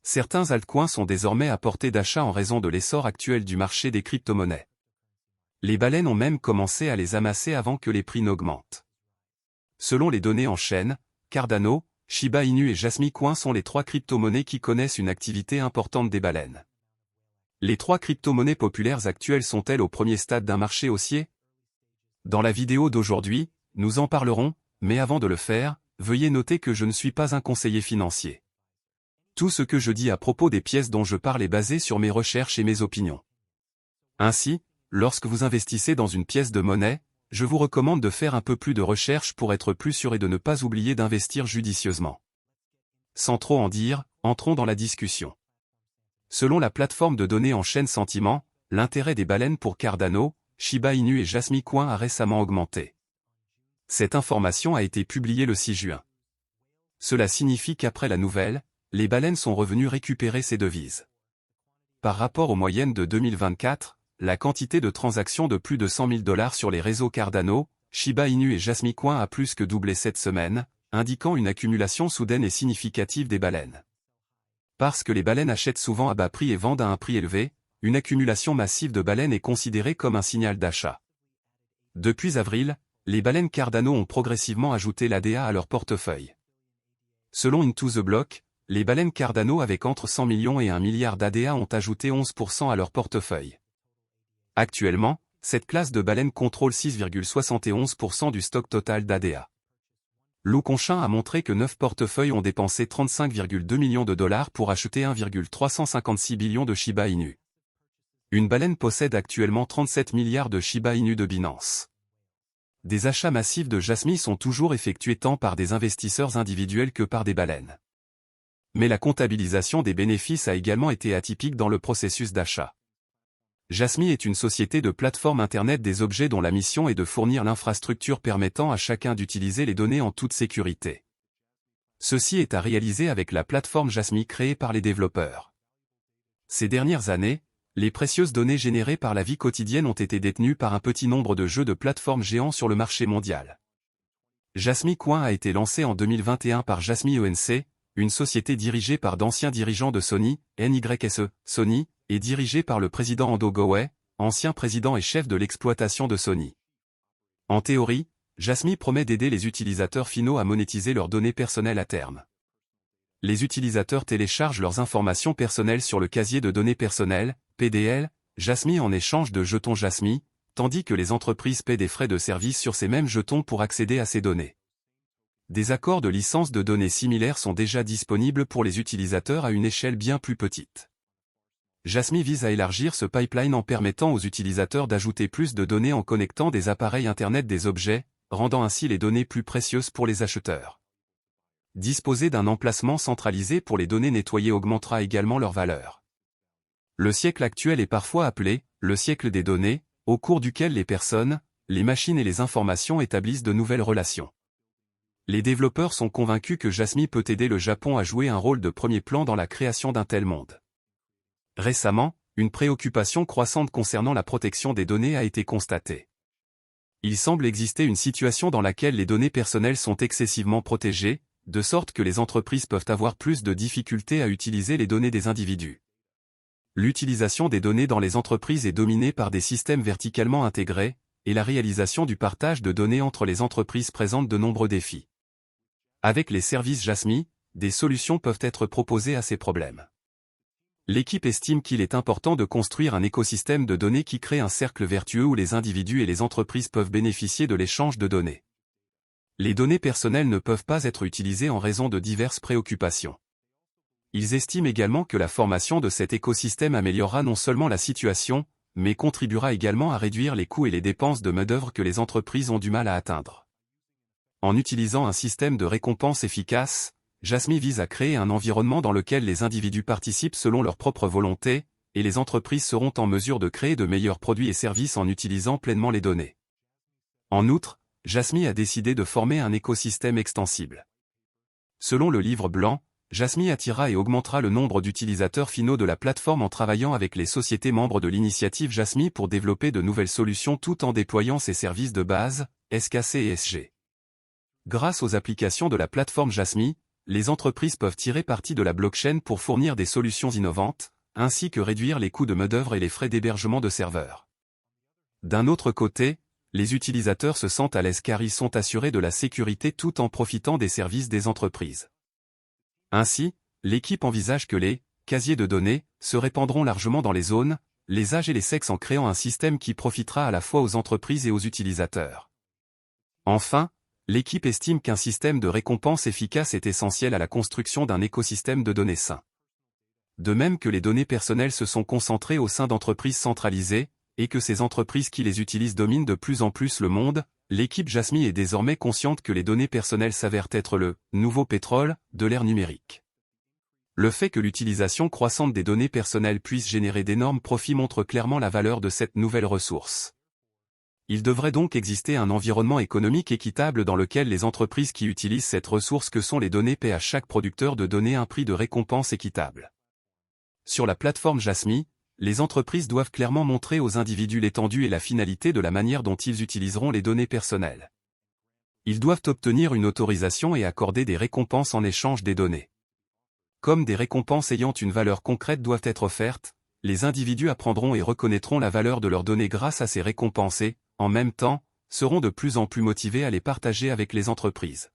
Certains altcoins sont désormais à portée d'achat en raison de l'essor actuel du marché des crypto-monnaies. Les baleines ont même commencé à les amasser avant que les prix n'augmentent. Selon les données en chaîne, Cardano, Shiba Inu et Jasmy Coin sont les 3 crypto-monnaies qui connaissent une activité importante des baleines. Les 3 crypto-monnaies populaires actuelles sont-elles au premier stade d'un marché haussier? Dans la vidéo d'aujourd'hui, nous en parlerons, mais avant de le faire, veuillez noter que je ne suis pas un conseiller financier. Tout ce que je dis à propos des pièces dont je parle est basé sur mes recherches et mes opinions. Ainsi, lorsque vous investissez dans une pièce de monnaie, je vous recommande de faire un peu plus de recherche pour être plus sûr et de ne pas oublier d'investir judicieusement. Sans trop en dire, entrons dans la discussion. Selon la plateforme de données en chaîne Sentiment, l'intérêt des baleines pour Cardano, Shiba Inu et Jasmy Coin a récemment augmenté. Cette information a été publiée le 6 juin. Cela signifie qu'après la nouvelle, les baleines sont revenues récupérer ces devises. Par rapport aux moyennes de 2024, la quantité de transactions de plus de 100 000 $ sur les réseaux Cardano, Shiba Inu et Jasmy Coin a plus que doublé cette semaine, indiquant une accumulation soudaine et significative des baleines. Parce que les baleines achètent souvent à bas prix et vendent à un prix élevé, une accumulation massive de baleines est considérée comme un signal d'achat. Depuis avril, les baleines Cardano ont progressivement ajouté l'ADA à leur portefeuille. Selon Into the Block, les baleines Cardano avec entre 100 millions et 1 milliard d'ADA ont ajouté 11% à leur portefeuille. Actuellement, cette classe de baleines contrôle 6,71% du stock total d'ADA. Lou Conchin a montré que 9 portefeuilles ont dépensé 35,2 millions de dollars pour acheter 1,356 billion de Shiba Inu. Une baleine possède actuellement 37 milliards de Shiba Inu de Binance. Des achats massifs de Jasmy sont toujours effectués tant par des investisseurs individuels que par des baleines. Mais la comptabilisation des bénéfices a également été atypique dans le processus d'achat. Jasmy est une société de plateforme Internet des objets dont la mission est de fournir l'infrastructure permettant à chacun d'utiliser les données en toute sécurité. Ceci est à réaliser avec la plateforme Jasmy créée par les développeurs. Ces dernières années, les précieuses données générées par la vie quotidienne ont été détenues par un petit nombre de jeux de plateformes géants sur le marché mondial. Jasmy Coin a été lancé en 2021 par Jasmy ENC, une société dirigée par d'anciens dirigeants de Sony, NYSE, Sony, et dirigée par le président Ando Goway, ancien président et chef de l'exploitation de Sony. En théorie, Jasmy promet d'aider les utilisateurs finaux à monétiser leurs données personnelles à terme. Les utilisateurs téléchargent leurs informations personnelles sur le casier de données personnelles, PDL, Jasmy en échange de jetons Jasmy, tandis que les entreprises paient des frais de service sur ces mêmes jetons pour accéder à ces données. Des accords de licence de données similaires sont déjà disponibles pour les utilisateurs à une échelle bien plus petite. Jasmy vise à élargir ce pipeline en permettant aux utilisateurs d'ajouter plus de données en connectant des appareils Internet des objets, rendant ainsi les données plus précieuses pour les acheteurs. Disposer d'un emplacement centralisé pour les données nettoyées augmentera également leur valeur. Le siècle actuel est parfois appelé « le siècle des données », au cours duquel les personnes, les machines et les informations établissent de nouvelles relations. Les développeurs sont convaincus que Jasmy peut aider le Japon à jouer un rôle de premier plan dans la création d'un tel monde. Récemment, une préoccupation croissante concernant la protection des données a été constatée. Il semble exister une situation dans laquelle les données personnelles sont excessivement protégées, de sorte que les entreprises peuvent avoir plus de difficultés à utiliser les données des individus. L'utilisation des données dans les entreprises est dominée par des systèmes verticalement intégrés, et la réalisation du partage de données entre les entreprises présente de nombreux défis. Avec les services Jasmy, des solutions peuvent être proposées à ces problèmes. L'équipe estime qu'il est important de construire un écosystème de données qui crée un cercle vertueux où les individus et les entreprises peuvent bénéficier de l'échange de données. Les données personnelles ne peuvent pas être utilisées en raison de diverses préoccupations. Ils estiment également que la formation de cet écosystème améliorera non seulement la situation, mais contribuera également à réduire les coûts et les dépenses de main-d'œuvre que les entreprises ont du mal à atteindre. En utilisant un système de récompense efficace, Jasmy vise à créer un environnement dans lequel les individus participent selon leur propre volonté, et les entreprises seront en mesure de créer de meilleurs produits et services en utilisant pleinement les données. En outre, Jasmy a décidé de former un écosystème extensible. Selon le livre blanc, Jasmy attirera et augmentera le nombre d'utilisateurs finaux de la plateforme en travaillant avec les sociétés membres de l'initiative Jasmy pour développer de nouvelles solutions tout en déployant ses services de base, SKC et SG. Grâce aux applications de la plateforme Jasmy, les entreprises peuvent tirer parti de la blockchain pour fournir des solutions innovantes, ainsi que réduire les coûts de main-d'œuvre et les frais d'hébergement de serveurs. D'un autre côté, les utilisateurs se sentent à l'aise car ils sont assurés de la sécurité tout en profitant des services des entreprises. Ainsi, l'équipe envisage que les casiers de données se répandront largement dans les zones, les âges et les sexes en créant un système qui profitera à la fois aux entreprises et aux utilisateurs. Enfin, l'équipe estime qu'un système de récompense efficace est essentiel à la construction d'un écosystème de données sain. De même que les données personnelles se sont concentrées au sein d'entreprises centralisées, et que ces entreprises qui les utilisent dominent de plus en plus le monde, l'équipe Jasmy est désormais consciente que les données personnelles s'avèrent être le nouveau pétrole de l'ère numérique. Le fait que l'utilisation croissante des données personnelles puisse générer d'énormes profits montre clairement la valeur de cette nouvelle ressource. Il devrait donc exister un environnement économique équitable dans lequel les entreprises qui utilisent cette ressource que sont les données paient à chaque producteur de données un prix de récompense équitable. Sur la plateforme Jasmy, les entreprises doivent clairement montrer aux individus l'étendue et la finalité de la manière dont ils utiliseront les données personnelles. Ils doivent obtenir une autorisation et accorder des récompenses en échange des données. Comme des récompenses ayant une valeur concrète doivent être offertes, les individus apprendront et reconnaîtront la valeur de leurs données grâce à ces récompenses et, en même temps, seront de plus en plus motivés à les partager avec les entreprises.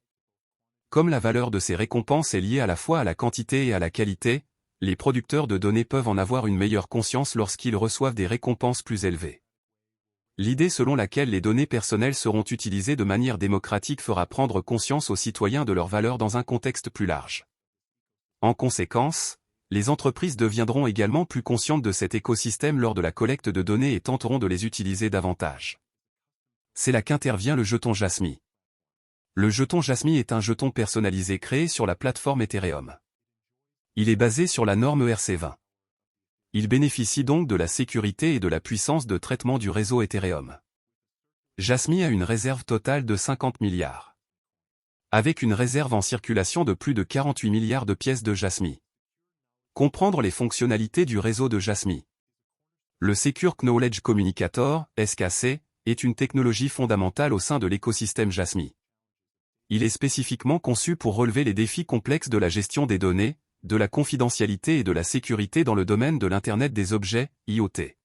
Comme la valeur de ces récompenses est liée à la fois à la quantité et à la qualité, les producteurs de données peuvent en avoir une meilleure conscience lorsqu'ils reçoivent des récompenses plus élevées. L'idée selon laquelle les données personnelles seront utilisées de manière démocratique fera prendre conscience aux citoyens de leur valeur dans un contexte plus large. En conséquence, les entreprises deviendront également plus conscientes de cet écosystème lors de la collecte de données et tenteront de les utiliser davantage. C'est là qu'intervient le jeton Jasmy. Le jeton Jasmy est un jeton personnalisé créé sur la plateforme Ethereum. Il est basé sur la norme ERC20. Il bénéficie donc de la sécurité et de la puissance de traitement du réseau Ethereum. Jasmy a une réserve totale de 50 milliards. Avec une réserve en circulation de plus de 48 milliards de pièces de Jasmy. Comprendre les fonctionnalités du réseau de Jasmy. Le Secure Knowledge Communicator, SKC, est une technologie fondamentale au sein de l'écosystème Jasmy. Il est spécifiquement conçu pour relever les défis complexes de la gestion des données, de la confidentialité et de la sécurité dans le domaine de l'Internet des objets, IoT.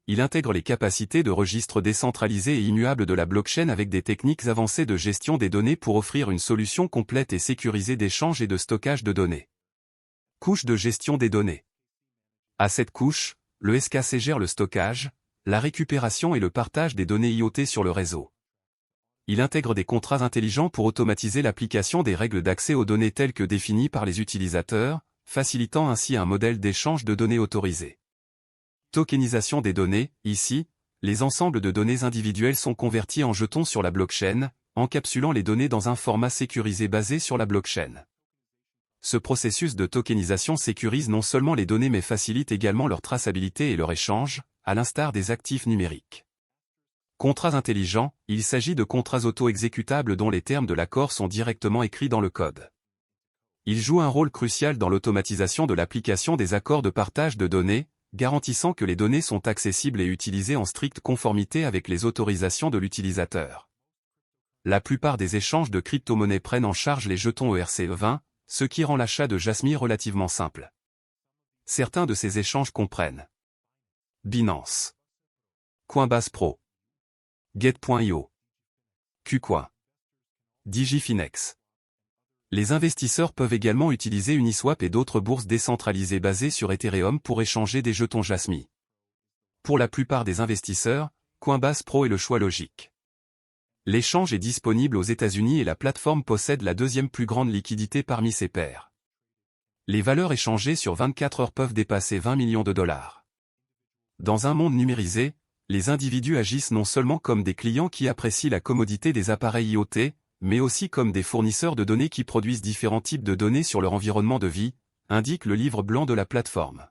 Il intègre les capacités de registre décentralisé et immuable de la blockchain avec des techniques avancées de gestion des données pour offrir une solution complète et sécurisée d'échange et de stockage de données. Couche de gestion des données. À cette couche, le SKC gère le stockage, la récupération et le partage des données IoT sur le réseau. Il intègre des contrats intelligents pour automatiser l'application des règles d'accès aux données telles que définies par les utilisateurs, facilitant ainsi un modèle d'échange de données autorisé. Tokenisation des données, ici, les ensembles de données individuelles sont convertis en jetons sur la blockchain, encapsulant les données dans un format sécurisé basé sur la blockchain. Ce processus de tokenisation sécurise non seulement les données mais facilite également leur traçabilité et leur échange, à l'instar des actifs numériques. Contrats intelligents, il s'agit de contrats auto-exécutables dont les termes de l'accord sont directement écrits dans le code. Ils jouent un rôle crucial dans l'automatisation de l'application des accords de partage de données, garantissant que les données sont accessibles et utilisées en stricte conformité avec les autorisations de l'utilisateur. La plupart des échanges de crypto-monnaies prennent en charge les jetons ERC20, ce qui rend l'achat de Jasmy relativement simple. Certains de ces échanges comprennent Binance, Coinbase Pro, Get.io, KuCoin, Digifinex. Les investisseurs peuvent également utiliser Uniswap et d'autres bourses décentralisées basées sur Ethereum pour échanger des jetons Jasmy. Pour la plupart des investisseurs, Coinbase Pro est le choix logique. L'échange est disponible aux États-Unis et la plateforme possède la deuxième plus grande liquidité parmi ses pairs. Les valeurs échangées sur 24 heures peuvent dépasser 20 millions de dollars. Dans un monde numérisé, les individus agissent non seulement comme des clients qui apprécient la commodité des appareils IoT, mais aussi comme des fournisseurs de données qui produisent différents types de données sur leur environnement de vie, indique le livre blanc de la plateforme.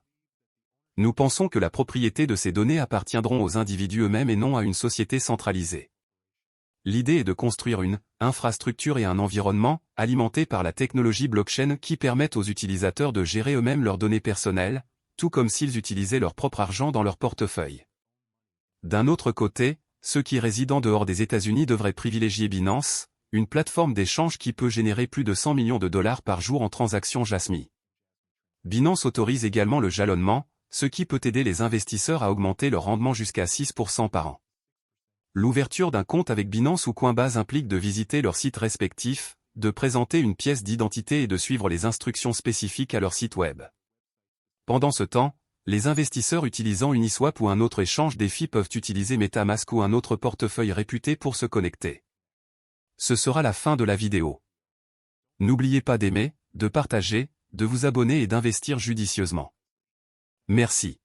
Nous pensons que la propriété de ces données appartiendront aux individus eux-mêmes et non à une société centralisée. L'idée est de construire une infrastructure et un environnement alimenté par la technologie blockchain qui permettent aux utilisateurs de gérer eux-mêmes leurs données personnelles, tout comme s'ils utilisaient leur propre argent dans leur portefeuille. D'un autre côté, ceux qui résident dehors des États-Unis devraient privilégier Binance, une plateforme d'échange qui peut générer plus de 100 millions de dollars par jour en transactions Jasmy. Binance autorise également le jalonnement, ce qui peut aider les investisseurs à augmenter leur rendement jusqu'à 6% par an. L'ouverture d'un compte avec Binance ou Coinbase implique de visiter leurs sites respectifs, de présenter une pièce d'identité et de suivre les instructions spécifiques à leur site web. Pendant ce temps, les investisseurs utilisant Uniswap ou un autre échange DeFi peuvent utiliser MetaMask ou un autre portefeuille réputé pour se connecter. Ce sera la fin de la vidéo. N'oubliez pas d'aimer, de partager, de vous abonner et d'investir judicieusement. Merci.